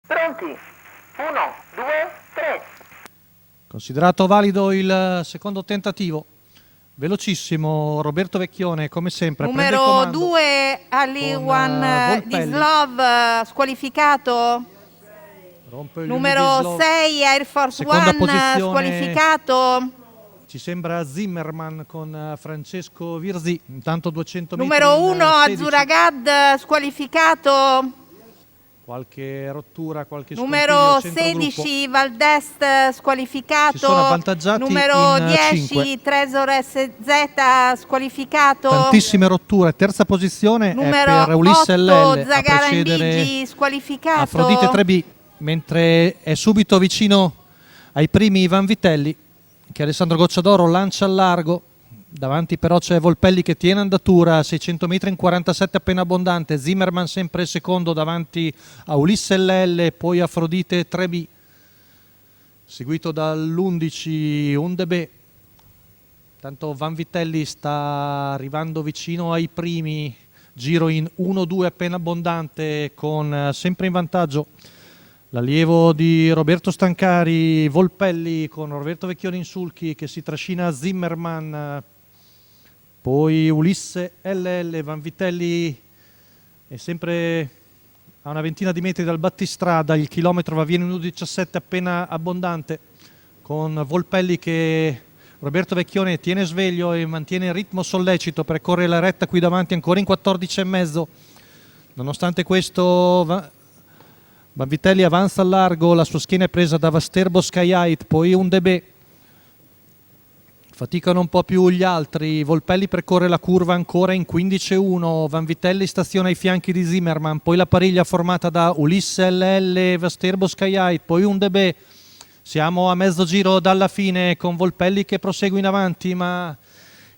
Pronti? 1, 2, 3. Considerato valido il secondo tentativo. Velocissimo Roberto Vecchione, come sempre. Prende il Numero comando 2 Aliwan Volpelli. Dislov squalificato. Rompe il Numero Dislov. 6 Air Force Seconda One posizione. squalificato. Ci sembra Zimmerman con Francesco Virzi. Intanto 200 metri. Numero in 1 16. Azuragad squalificato. Qualche rottura, qualche Numero scompiglio, centrogruppo. 16 Valdest squalificato. Si sono avvantaggiati Numero in 10 5. Tresor SZ squalificato. Tantissime rotture. Terza posizione Numero è per Ulisse 8 LL a Zagara precedere Mbigi squalificato. Afrodite 3B, mentre è subito vicino ai primi Ivan Vitelli, che Alessandro Gocciadoro lancia al largo. Davanti però c'è Volpelli che tiene andatura a 600 metri in 47 appena abbondante. Zimmerman sempre secondo davanti a Ulisse LL, poi Afrodite 3B, seguito dall'11 Undebe. Tanto Van Vitelli sta arrivando vicino ai primi, giro in 1-2 appena abbondante, con sempre in vantaggio l'allievo di Roberto Stancari, Volpelli, con Roberto Vecchione in sulchi che si trascina Zimmerman, poi Ulisse LL. Van Vitelli è sempre a una ventina di metri dal battistrada, il chilometro va via in 1,17 appena abbondante, con Volpelli che Roberto Vecchione tiene sveglio e mantiene il ritmo sollecito per correre la retta qui davanti ancora in 14,5. Nonostante questo Van Vitelli avanza al largo, la sua schiena è presa da Vasterbo Sky Height, poi Undebe. Faticano un po' più gli altri. Volpelli percorre la curva ancora in 15,1. Van Vitelli staziona ai fianchi di Zimmerman, poi la pariglia formata da Ulisse LL, Vasterbo Sky Height, poi Undebe. Siamo a mezzo giro dalla fine con Volpelli che prosegue in avanti, ma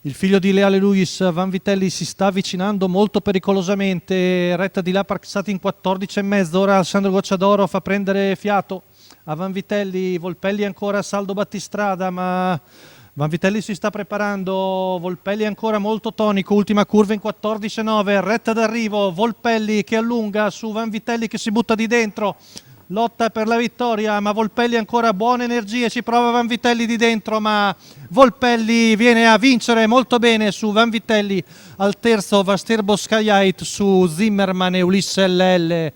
il figlio di Leale Luis, Van Vitelli, si sta avvicinando molto pericolosamente. Retta di là passati in 14,5. Ora Alessandro Gocciadoro fa prendere fiato a Van Vitelli. Volpelli ancora a saldo battistrada, ma Van Vitelli si sta preparando. Volpelli ancora molto tonico, ultima curva in 14,9. Retta d'arrivo, Volpelli che allunga su Van Vitelli che si butta di dentro. Lotta per la vittoria, ma Volpelli ancora buone energie, ci prova Van Vitelli di dentro, ma Volpelli viene a vincere molto bene su Van Vitelli. Al terzo Vasterbo Sky Height su Zimmerman e Ulisse LL.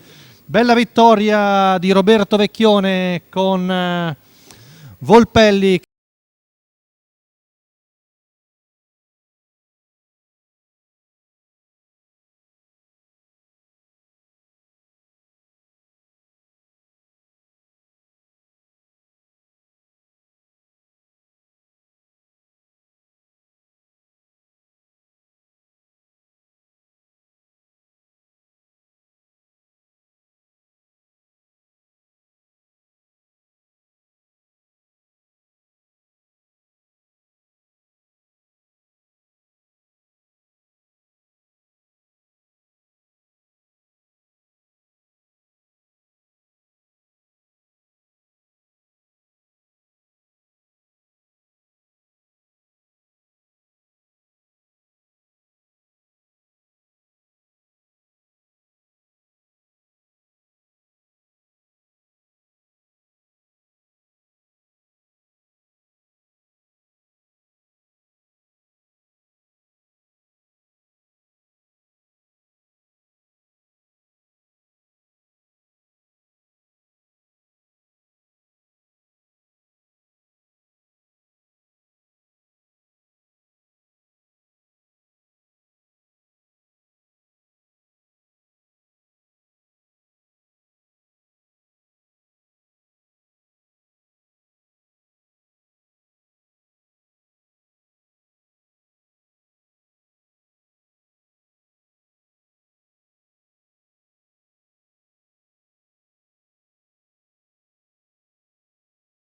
Bella vittoria di Roberto Vecchione con Volpelli.